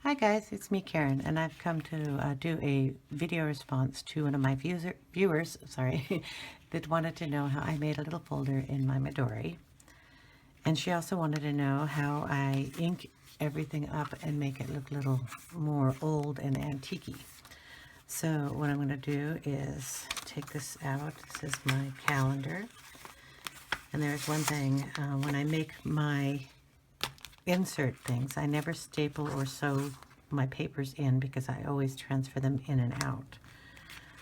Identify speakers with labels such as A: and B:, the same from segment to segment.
A: Hi guys, it's me Karen, and I've come to do a video response to one of my viewers, that wanted to know how I made a little folder in my Midori. And she also wanted to know how I ink everything up and make it look a little more old and antique-y. So what I'm going to do is take this out. This is my calendar. And there's one thing, when I make my insert things, I never staple or sew my papers in because I always transfer them in and out.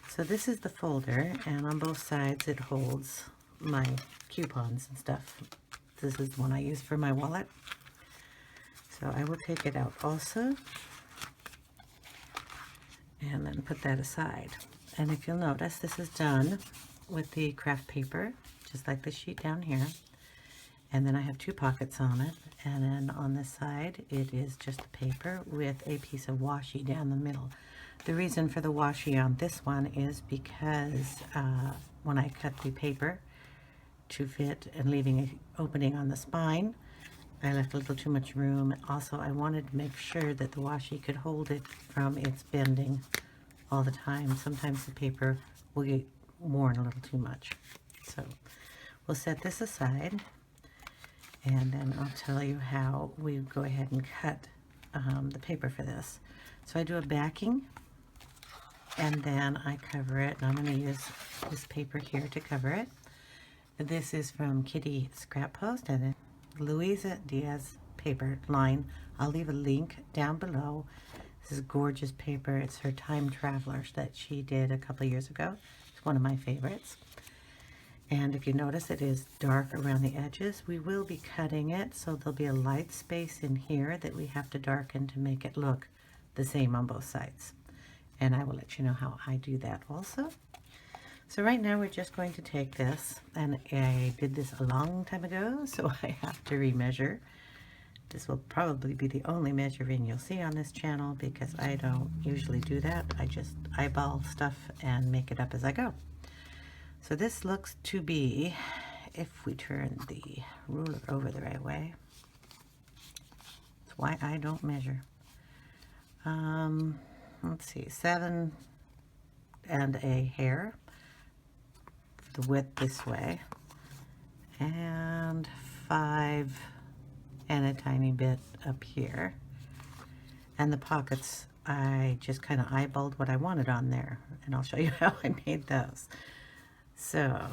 A: So this is the folder, and on both sides it holds my coupons and stuff. This is the one I use for my wallet. So I will take it out also and then put that aside. And if you'll notice, this is done with the craft paper, just like the sheet down here. And then I have two pockets on it, and then on this side it is just the paper with a piece of washi down the middle. The reason for the washi on this one is because when I cut the paper to fit and leaving an opening on the spine, I left a little too much room. Also, I wanted to make sure that the washi could hold it from its bending all the time. Sometimes the paper will get worn a little too much. So we'll set this aside. And then I'll tell you how we go ahead and cut the paper for this. So I do a backing, and then I cover it, and I'm going to use this paper here to cover it. This is from Kitty Scrap Post and Louisa Diaz paper line. I'll leave a link down below. This is gorgeous paper. It's her Time Traveler that she did a couple of years ago. It's one of my favorites. And if you notice, it is dark around the edges. We will be cutting it, so there'll be a light space in here that we have to darken to make it look the same on both sides. And I will let you know how I do that also. So right now we're just going to take this, and I did this a long time ago, so I have to remeasure. This will probably be the only measuring you'll see on this channel because I don't usually do that. I just eyeball stuff and make it up as I go. So this looks to be, if we turn the ruler over the right way, that's why I don't measure. Let's see, 7 and a hair for the width this way, and 5 and a tiny bit up here. And the pockets, I just kind of eyeballed what I wanted on there, and I'll show you how I made those. So,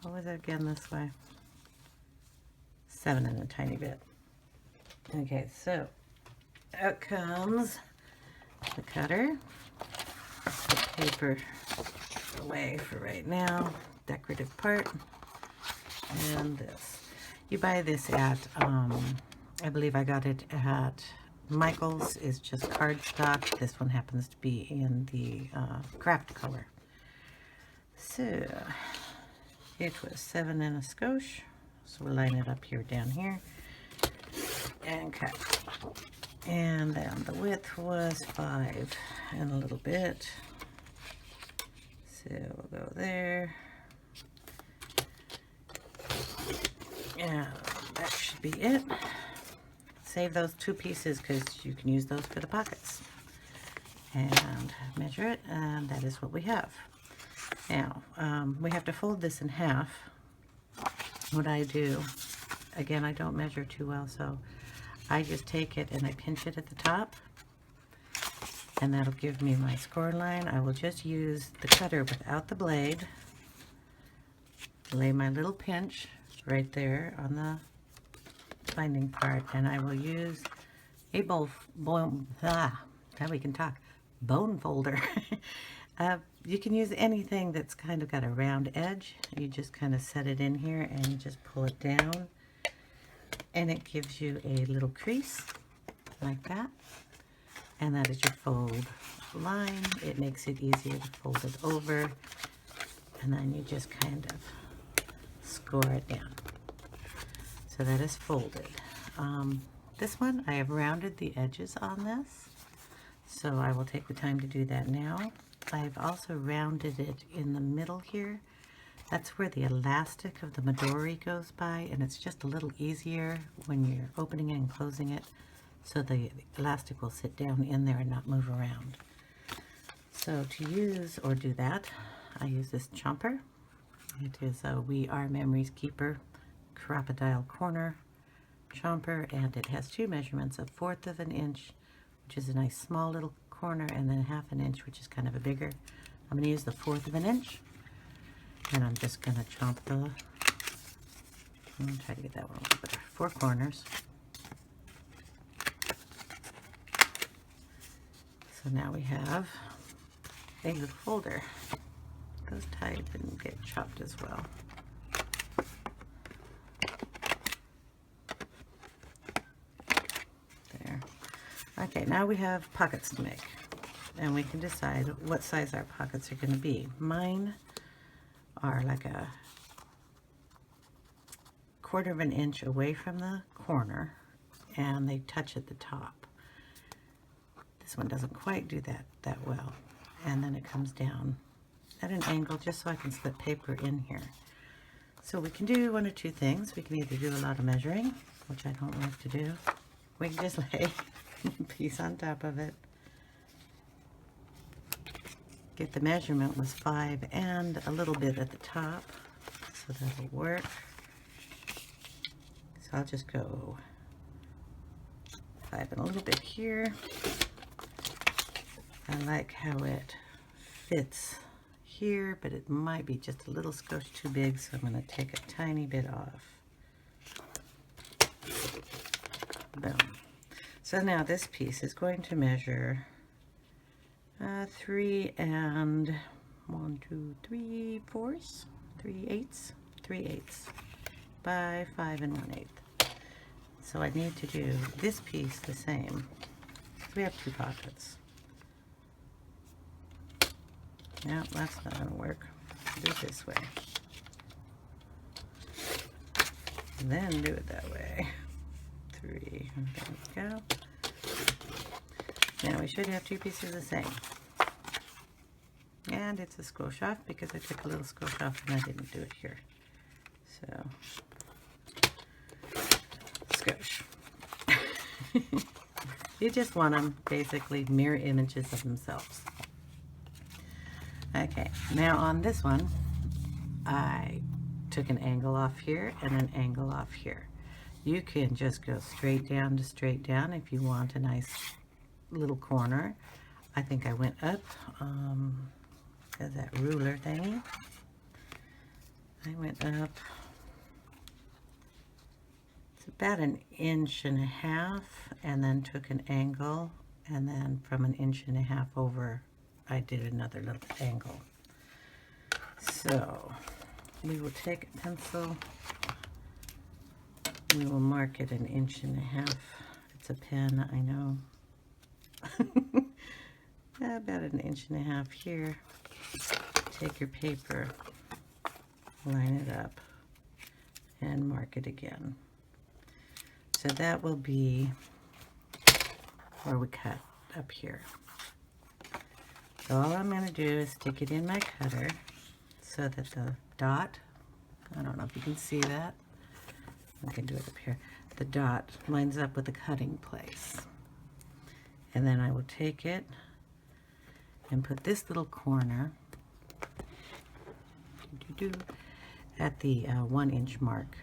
A: what was it again this way? 7 and a tiny bit. Okay, so out comes the cutter. Put paper away for right now. Decorative part. And this. You buy this at, I believe I got it at Michael's. It's just cardstock. This one happens to be in the craft color. So it was 7 and a skosh, so we'll line it up here down here and cut. And then the width was 5 and a little bit, so we'll go there, and that should be it. Save those two pieces because you can use those for the pockets, and measure it, and that is what we have. Now, we have to fold this in half. What I do, again, I don't measure too well, so I just take it and I pinch it at the top, and that'll give me my score line. I will just use the cutter without the blade, lay my little pinch right there on the binding part, and I will use a bone folder. You can use anything that's kind of got a round edge. You just kind of set it in here and you just pull it down, and it gives you a little crease like that, and that is your fold line. It makes it easier to fold it over, and then you just kind of score it down. So that is folded. This one, I have rounded the edges on this, so I will take the time to do that now. I've also rounded it in the middle here. That's where the elastic of the Midori goes by, and it's just a little easier when you're opening it and closing it. so the elastic will sit down in there and not move around. So to use or do that, I use this chomper. It is a We Are Memories Keeper Crocodile Corner chomper, and it has two measurements, 1/4 of an inch, which is a nice small little corner, and then 1/2 an inch, which is kind of a bigger. I'm going to use the 1/4 of an inch, and I'm just going to chomp the, I'm going to try to get that one a little better, 4 corners. So now we have a little folder. Those ties didn't get chopped as well. There. Okay, now we have pockets to make, and we can decide what size our pockets are going to be. Mine are like a 1/4 of an inch away from the corner, and they touch at the top. This one doesn't quite do that well, and then it comes down at an angle just so I can slip paper in here. So we can do one or two things. We can either do a lot of measuring, which I don't like to do. We can just lay a piece on top of it. Get the measurement was 5 and a little bit at the top, so that'll work. So I'll just go 5 and a little bit here. I like how it fits here, but it might be just a little skosh too big, so I'm going to take a tiny bit off. Boom. So now this piece is going to measure 3 and 3 eighths by 5 and 1/8. So I need to do this piece the same. So we have 2 pockets. No, that's not going to work. Do it this way. And then do it that way. 3. There we go. Now we should have 2 pieces the same. And it's a skosh off because I took a little skosh off and I didn't do it here. So, skosh. You just want them basically mirror images of themselves. Okay, now on this one, I took an angle off here and an angle off here. You can just go straight down to straight down if you want a nice little corner. I think I went up, there's that ruler thingy. I went up, it's about 1.5 inches, and then took an angle, and then from 1.5 inches over, I did another little angle. So we will take a pencil, we will mark it 1.5 inches. It's a pen, I know. About 1.5 inches here. Take your paper, line it up, and mark it again. So that will be where we cut up here. So all I'm going to do is stick it in my cutter so that the dot, I don't know if you can see that, I can do it up here, the dot lines up with the cutting place. And then I will take it and put this little corner at the 1 inch mark.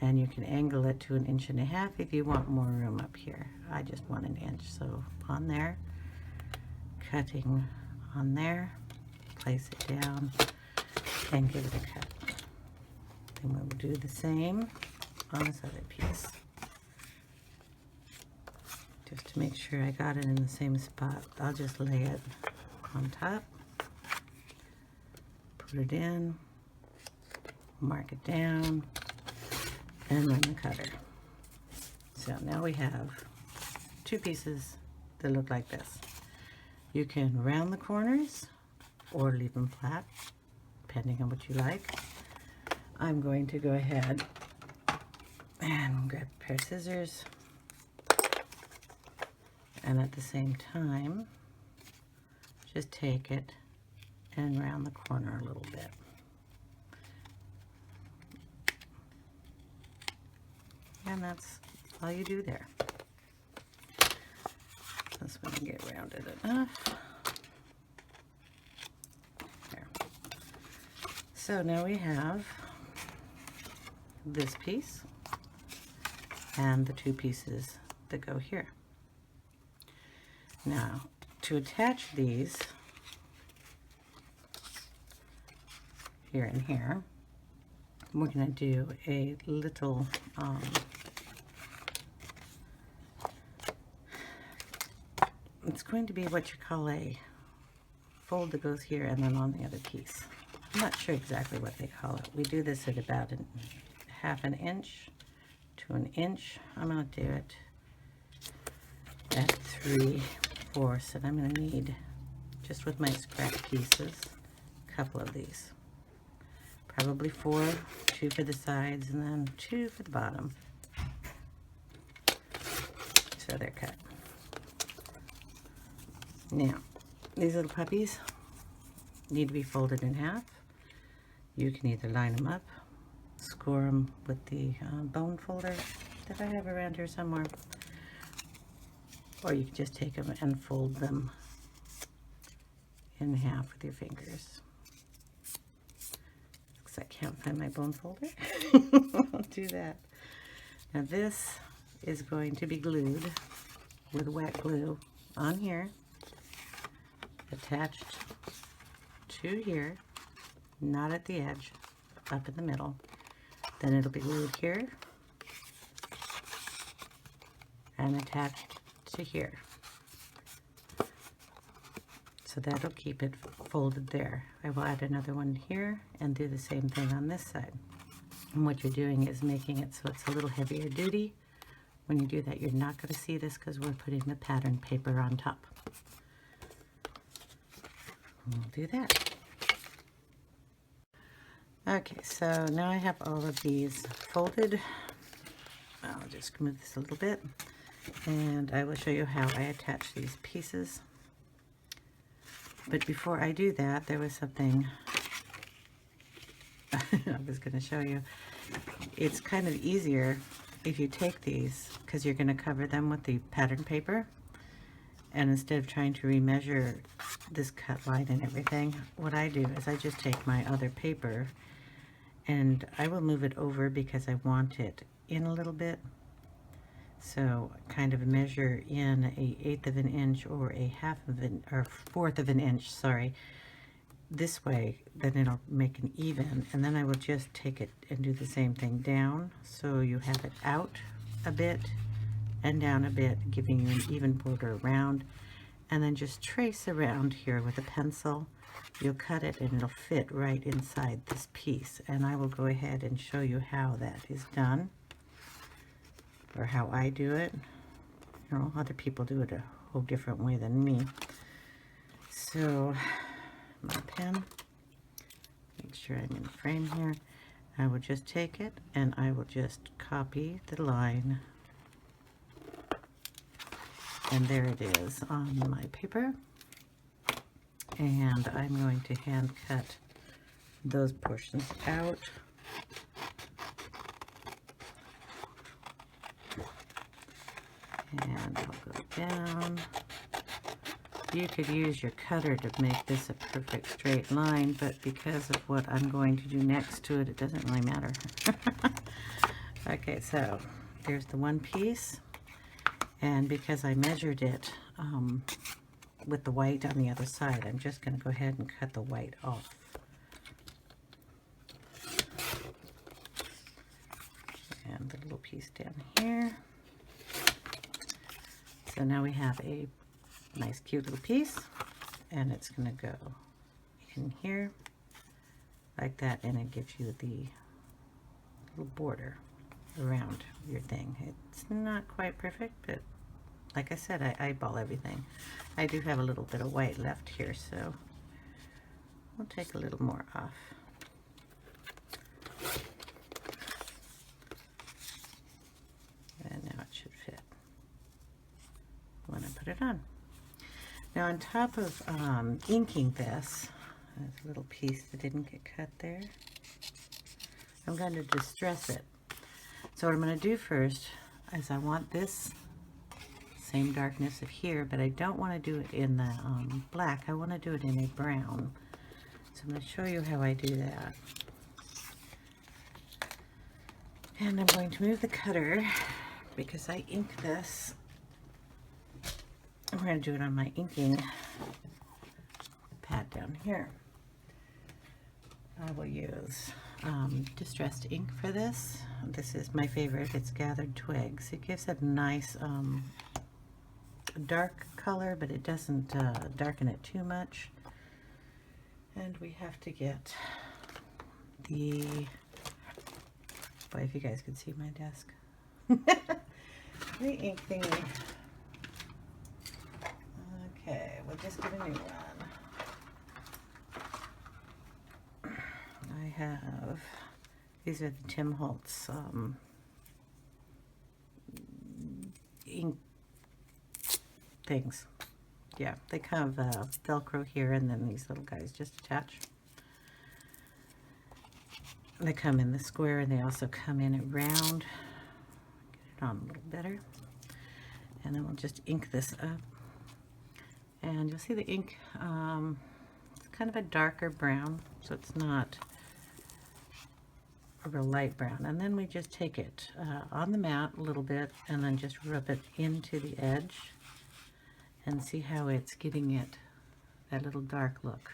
A: And you can angle it to 1.5 inches if you want more room up here. I just want 1 inch, so on there. Cutting on there, place it down, and give it a cut. And we'll do the same on this other piece. Just to make sure I got it in the same spot, I'll just lay it on top, put it in, mark it down, and run the cutter. So now we have 2 pieces that look like this. You can round the corners or leave them flat, depending on what you like. I'm going to go ahead and grab a pair of scissors, and at the same time, just take it and round the corner a little bit. And that's all you do there. rounded enough. There. So now we have this piece and the two pieces that go here. Now, to attach these here and here, we're going to do a little it's going to be what you call a fold that goes here and then on the other piece. I'm not sure exactly what they call it. We do this at about half an inch to an inch. I'm going to do it at 3/4, and I'm going to need, just with my scrap pieces, a couple of these. Probably 4, 2 for the sides, and then 2 for the bottom. So they're cut. Now, these little puppies need to be folded in half. You can either line them up, score them with the bone folder that I have around here somewhere, or you can just take them and fold them in half with your fingers. Because I can't find my bone folder. I'll do that. Now this is going to be glued with wet glue on here, attached to here, not at the edge, up in the middle. Then it'll be glued here and attached to here. So that'll keep it folded there. I will add another one here and do the same thing on this side. And what you're doing is making it so it's a little heavier duty. When you do that, you're not going to see this because we're putting the pattern paper on top. We'll do that. Okay, so now I have all of these folded. I'll just move this a little bit, and I will show you how I attach these pieces. But before I do that, there was something I was going to show you. It's kind of easier if you take these, because you're going to cover them with the pattern paper, and instead of trying to remeasure this cut line and everything, what I do is I just take my other paper and I will move it over because I want it in a little bit. So kind of measure in a 1/8 of an inch or a 1/4 of an inch, sorry. This way, then it'll make an even, and then I will just take it and do the same thing down, so you have it out a bit and down a bit, giving you an even border around, and then just trace around here with a pencil. You'll cut it and it'll fit right inside this piece, and I will go ahead and show you how that is done, or how I do it. You know, other people do it a whole different way than me. So my pen, make sure I'm in the frame here. I will just take it and I will just copy the line, and there it is on my paper. And I'm going to hand cut those portions out. And I'll go down. You could use your cutter to make this a perfect straight line, but because of what I'm going to do next to it, it doesn't really matter. Okay, so there's the one piece, and because I measured it with the white on the other side, I'm just going to go ahead and cut the white off. And the little piece down here. So now we have a nice cute little piece, and it's going to go in here like that, and it gives you the little border around your thing. It's not quite perfect, but like I said, I eyeball everything. I do have a little bit of white left here, so we'll take a little more off. And now it should fit when I put it on. Now on top of inking this, there's a little piece that didn't get cut there. I'm going to distress it. So what I'm going to do first is I want this same darkness of here, but I don't want to do it in the black. I want to do it in a brown. So I'm going to show you how I do that. And I'm going to move the cutter because I ink this. I'm going to do it on my inking pad down here. I will use distressed ink for this. This is my favorite. It's Gathered Twigs. It gives it a nice dark color, but it doesn't darken it too much. And we have to get the, boy, if you guys could see my desk. The ink thingy. Okay, we'll just give a new one. I have, these are the Tim Holtz ink things. Yeah, they kind of Velcro here, and then these little guys just attach. They come in the square, and they also come in a round. Get it on a little better. And then we'll just ink this up. And you'll see the ink, it's kind of a darker brown, so it's not a real light brown. And then we just take it on the mat a little bit and then just rub it into the edge and see how it's giving it that little dark look.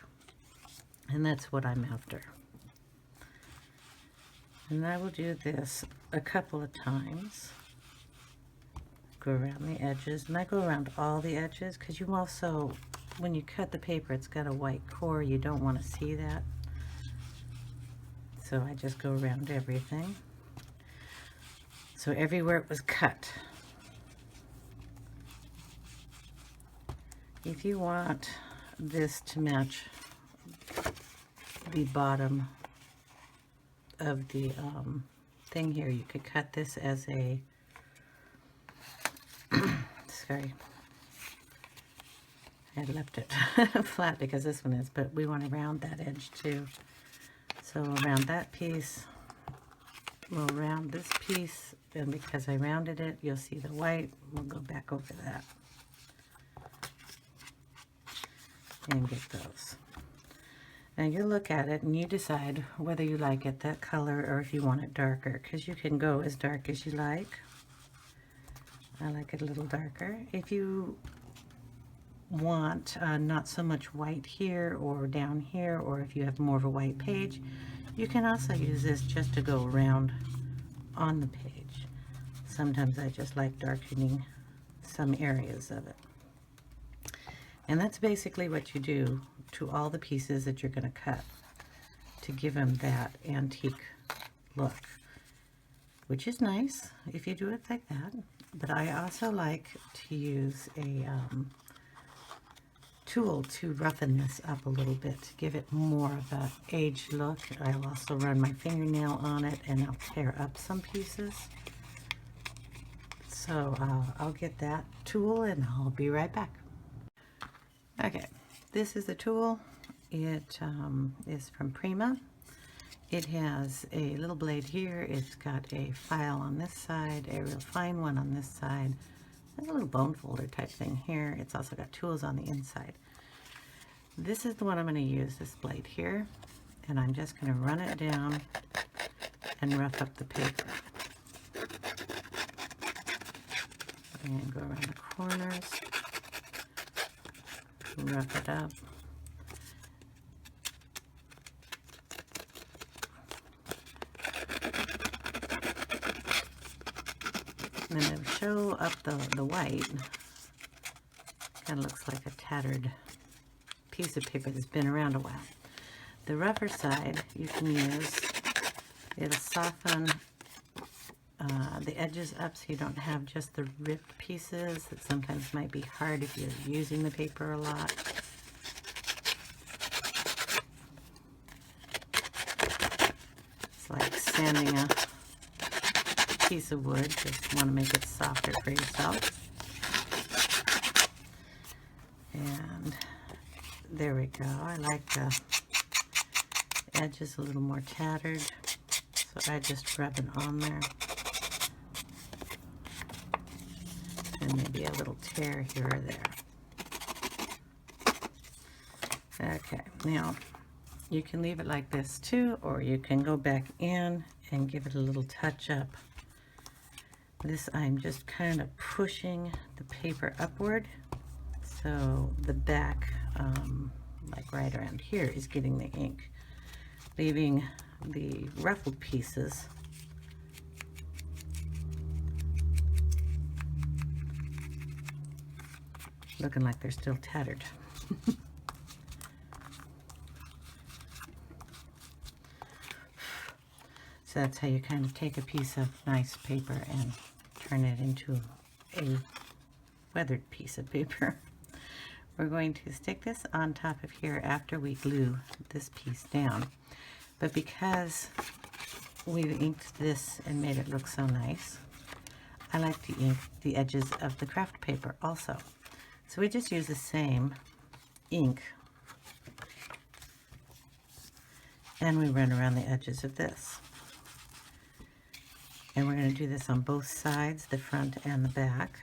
A: And that's what I'm after. And I will do this a couple of times. Go around the edges, and I go around all the edges because you also, when you cut the paper, it's got a white core. You don't want to see that. So I just go around everything. So everywhere it was cut. If you want this to match the bottom of the thing here, you could cut this as a sorry, I had left it flat because this one is, but we want to round that edge too. So we'll round that piece, we'll round this piece, and because I rounded it, you'll see the white. We'll go back over that and get those. Now you look at it and you decide whether you like it that color or if you want it darker, because you can go as dark as you like. I like it a little darker. If you want not so much white here or down here, or if you have more of a white page, you can also use this just to go around on the page. Sometimes I just like darkening some areas of it. And that's basically what you do to all the pieces that you're going to cut to give them that antique look, which is nice if you do it like that. But I also like to use a tool to roughen this up a little bit to give it more of an aged look. I'll also run my fingernail on it and I'll tear up some pieces. So I'll get that tool and I'll be right back. Okay, this is the tool. It is from Prima. It has a little blade here. It's got a file on this side, a real fine one on this side. There's a little bone folder type thing here. It's also got tools on the inside. This is the one I'm going to use, this blade here. And I'm just going to run it down and rough up the paper. And go around the corners. Rough it up. And then it'll show up the white. Kind of looks like a tattered piece of paper that's been around a while. The rougher side you can use. It'll soften the edges up so you don't have just the ripped pieces that sometimes might be hard if you're using the paper a lot. It's like sanding a piece of wood. Just want to make it softer for yourself. And there we go. I like the edges a little more tattered, so I just rub it on there. And maybe a little tear here or there. Okay, now you can leave it like this too, or you can go back in and give it a little touch up. This, I'm just kind of pushing the paper upward, so the back, like right around here, is getting the ink, leaving the ruffled pieces looking like they're still tattered. So that's how you kind of take a piece of nice paper and turn it into a weathered piece of paper. We're going to stick this on top of here after we glue this piece down. But because we've inked this and made it look so nice, I like to ink the edges of the craft paper also. So we just use the same ink and we run around the edges of this. And we're going to do this on both sides, the front and the back.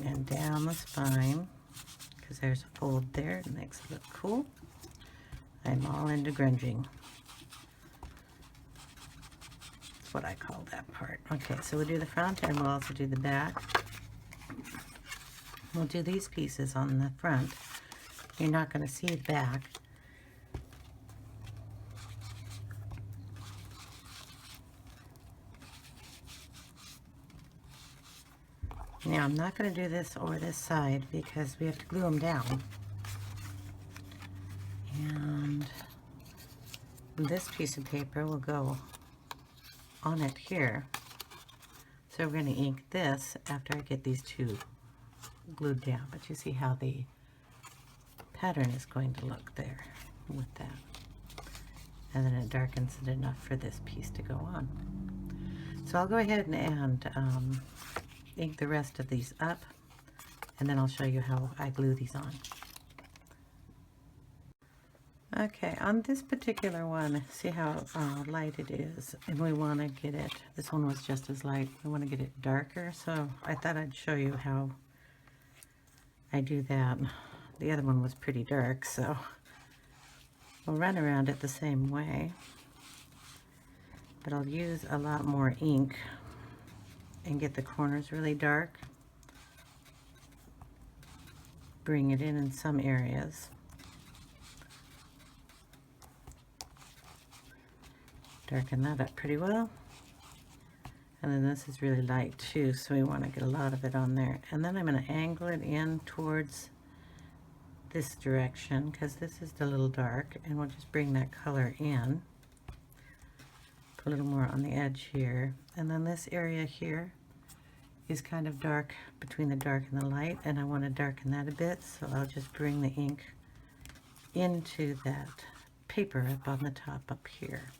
A: And down the spine, because there's a fold there, it makes it look cool. I'm all into grunging. That's what I call that part. Okay, so we'll do the front and we'll also do the back. We'll do these pieces on the front. You're not going to see it back. Now, I'm not going to do this or this side because we have to glue them down. And this piece of paper will go on it here. So we're going to ink this after I get these two glued down. But you see how the pattern is going to look there with that. And then it darkens it enough for this piece to go on. So I'll go ahead and ink the rest of these up, and then I'll show you how I glue these on. Okay, on this particular one, see how light it is, and we want to get it, this one was just as light, we want to get it darker, so I thought I'd show you how I do that. The other one was pretty dark, so we'll run around it the same way, but I'll use a lot more ink and get the corners really dark. Bring it in some areas. Darken that up pretty well. And then this is really light too, so we want to get a lot of it on there. And then I'm going to angle it in towards this direction because this is a little dark, and we'll just bring that color in. A little more on the edge here, and then this area here is kind of dark between the dark and the light, and I want to darken that a bit, so I'll just bring the ink into that paper up on the top up here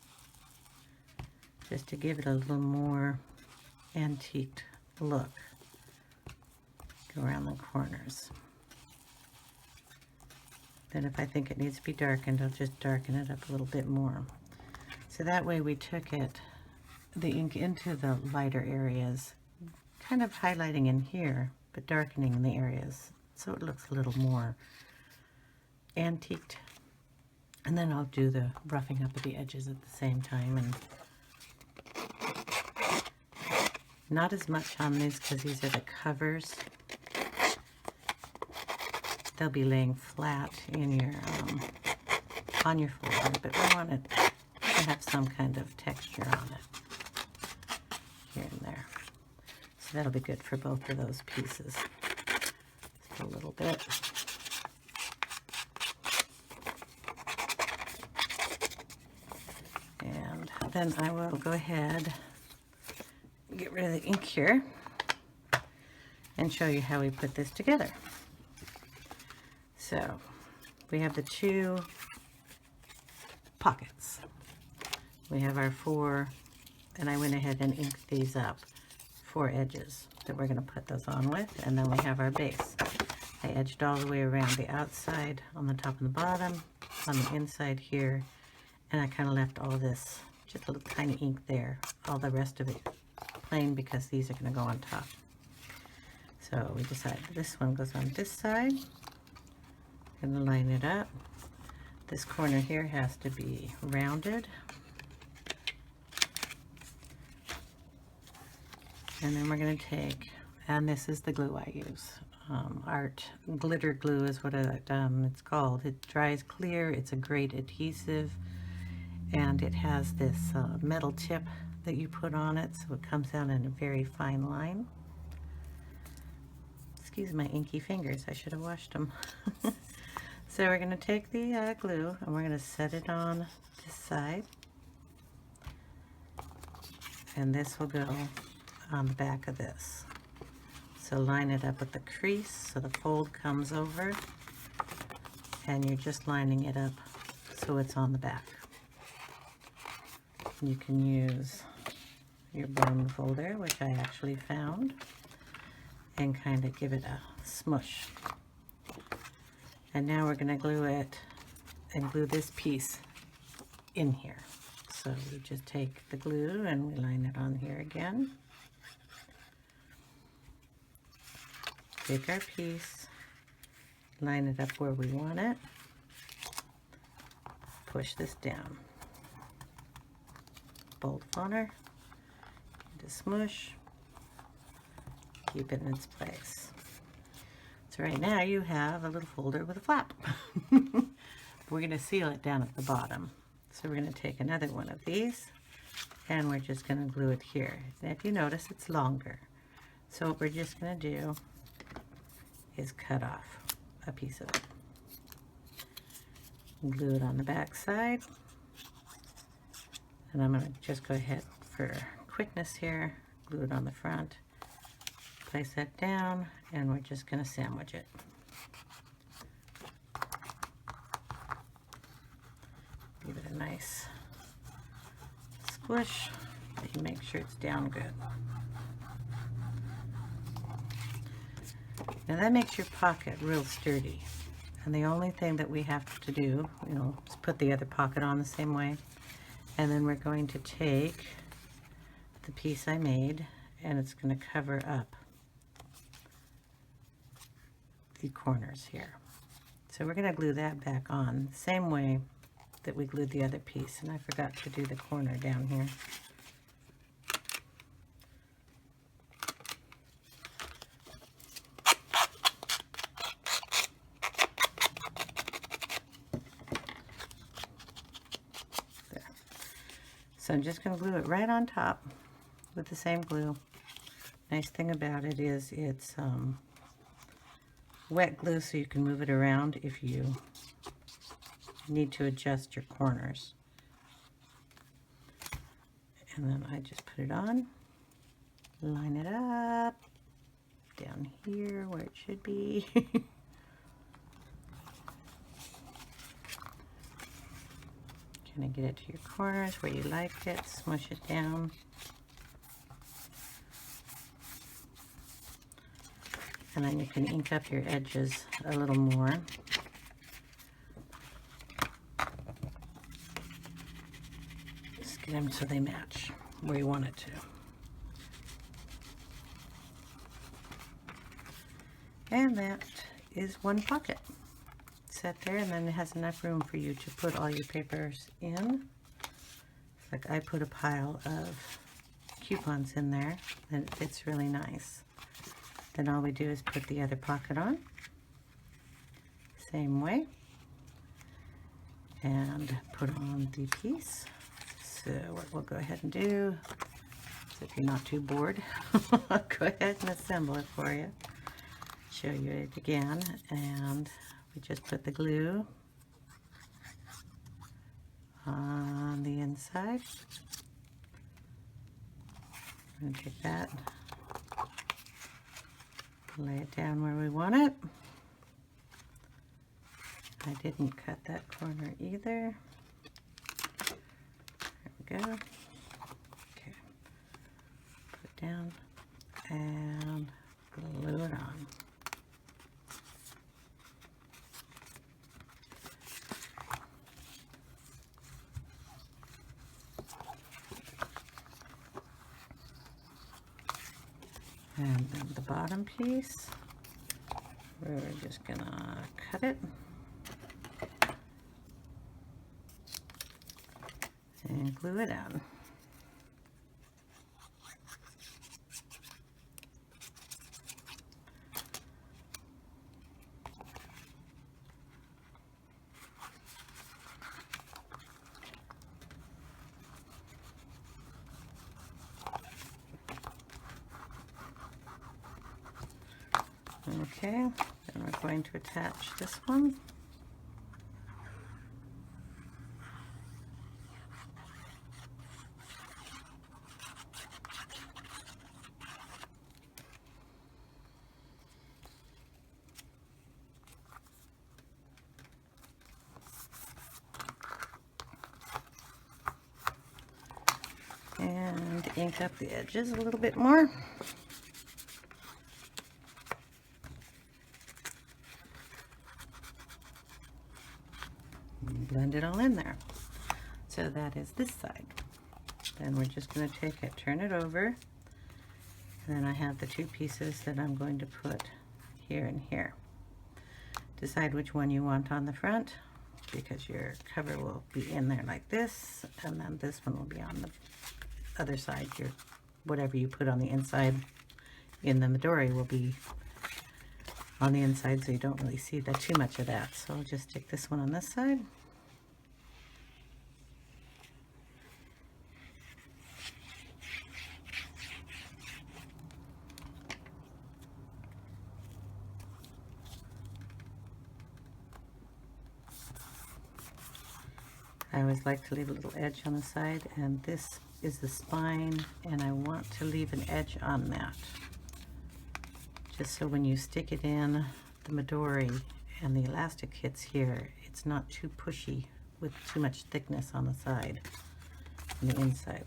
A: just to give it a little more antiqued look. Go around the corners. Then if I think it needs to be darkened, I'll just darken it up a little bit more. So that way we took it, the ink into the lighter areas, kind of highlighting in here, but darkening in the areas, so it looks a little more antiqued. And then I'll do the roughing up of the edges at the same time. And not as much on these because these are the covers. They'll be laying flat in your on your folder, but we want it to have some kind of texture on it here and there. So that'll be good for both of those pieces. Just a little bit. And then I will go ahead and get rid of the ink here and show you how we put this together. So we have the two pockets. We have our 4, and I went ahead and inked these up, 4 edges that we're going to put those on with, and then we have our base. I edged all the way around the outside, on the top and the bottom, on the inside here, and I kind of left all this just a little tiny ink there. All the rest of it plain because these are going to go on top. So we decided this one goes on this side. Going to line it up. This corner here has to be rounded. And then we're going to take, and this is the glue I use. Art glitter glue is what it's called. It dries clear. It's a great adhesive, and it has this metal tip that you put on it, so it comes out in a very fine line. Excuse my inky fingers. I should have washed them. So we're going to take the glue and we're going to set it on this side, and this will go on the back of this. So line it up with the crease so the fold comes over, and you're just lining it up so it's on the back. You can use your bone folder, which I actually found, and kind of give it a smush. And now we're going to glue it and glue this piece in here. So we just take the glue and we line it on here again. Take our piece, line it up where we want it, push this down, bolt funner, just smush, keep it in its place. So right now you have a little folder with a flap. We're going to seal it down at the bottom. So we're going to take another one of these and we're just going to glue it here. And if you notice, it's longer. So what we're just going to do is cut off a piece of it. Glue it on the back side. And I'm going to just go ahead for quickness here, glue it on the front. Place that down, and we're just going to sandwich it. Give it a nice squish, but you make sure it's down good. Now that makes your pocket real sturdy. And the only thing that we have to do, is put the other pocket on the same way. And then we're going to take the piece I made, and it's going to cover up the corners here. So we're going to glue that back on the same way that we glued the other piece, and I forgot to do the corner down here. There. So I'm just going to glue it right on top with the same glue. Nice thing about it is it's wet glue, so you can move it around if you need to adjust your corners. And then I just put it on, line it up down here where it should be. Kind of get it to your corners where you like it, smush it down. And then you can ink up your edges a little more. Just get them so they match where you want it to. And that is one pocket set there, and then it has enough room for you to put all your papers in. It's like I put a pile of coupons in there, and it fits really nice. Then all we do is put the other pocket on, same way, and put on the piece. So what we'll go ahead and do, so if you're not too bored, I'll go ahead and assemble it for you. Show you it again, and we just put the glue on the inside. I'm going to take that, lay it down where we want it. I didn't cut that corner either. There we go. Okay. Put it down and glue it on. And then the bottom piece, we're just gonna cut it and glue it on. Okay, then we're going to attach this one. And ink up the edges a little bit more. Blend it all in there. So that is this side. Then we're just going to take it, turn it over, and then I have the two pieces that I'm going to put here and here. Decide which one you want on the front, because your cover will be in there like this, and then this one will be on the other side. Your whatever you put on the inside in the Midori will be on the inside, so you don't really see that too much of that. So I'll just stick this one on this side. I always like to leave a little edge on the side, and this is the spine, and I want to leave an edge on that, just so when you stick it in the Midori and the elastic hits here, it's not too pushy with too much thickness on the side and the inside.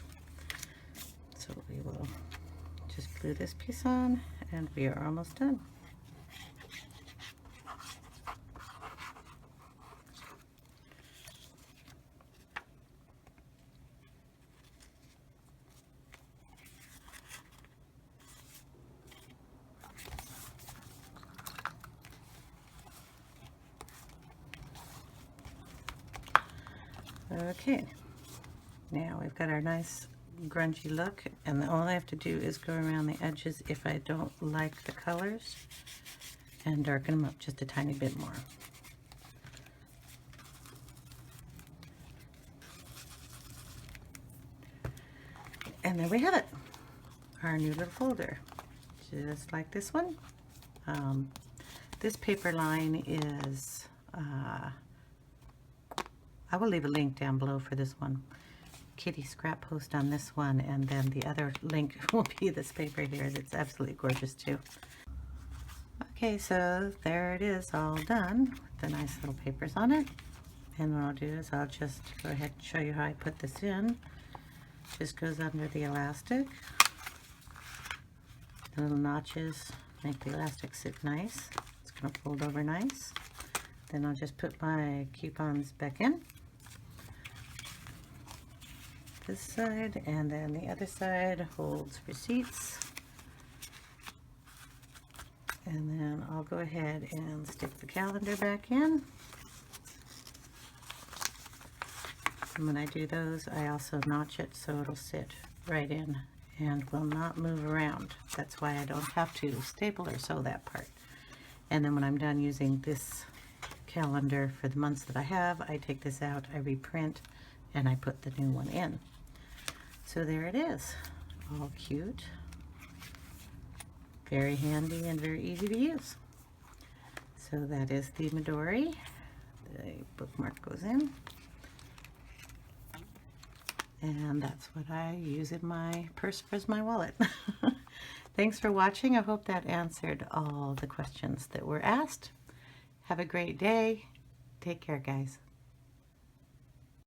A: So we will just glue this piece on, and we are almost done. Okay, now we've got our nice grungy look, and all I have to do is go around the edges if I don't like the colors and darken them up just a tiny bit more. And there we have it, our new little folder, just like this one. This paper line is I will leave a link down below for this one. Kitty scrap post on this one, and then the other link will be this paper here. That's absolutely gorgeous too. Okay, so there it is, all done with the nice little papers on it. And what I'll do is I'll just go ahead and show you how I put this in. Just goes under the elastic. The little notches make the elastic sit nice. It's going to fold over nice. Then I'll just put my coupons back in. This side, and then the other side holds receipts. And then I'll go ahead and stick the calendar back in. And when I do those, I also notch it so it'll sit right in and will not move around. That's why I don't have to staple or sew that part. And then when I'm done using this calendar for the months that I have, I take this out, I reprint, and I put the new one in. So there it is, all cute, very handy and very easy to use. So that is the Midori. The bookmark goes in, and that's what I use in my purse as my wallet. Thanks for watching. I hope that answered all the questions that were asked. Have a great day. Take care, guys.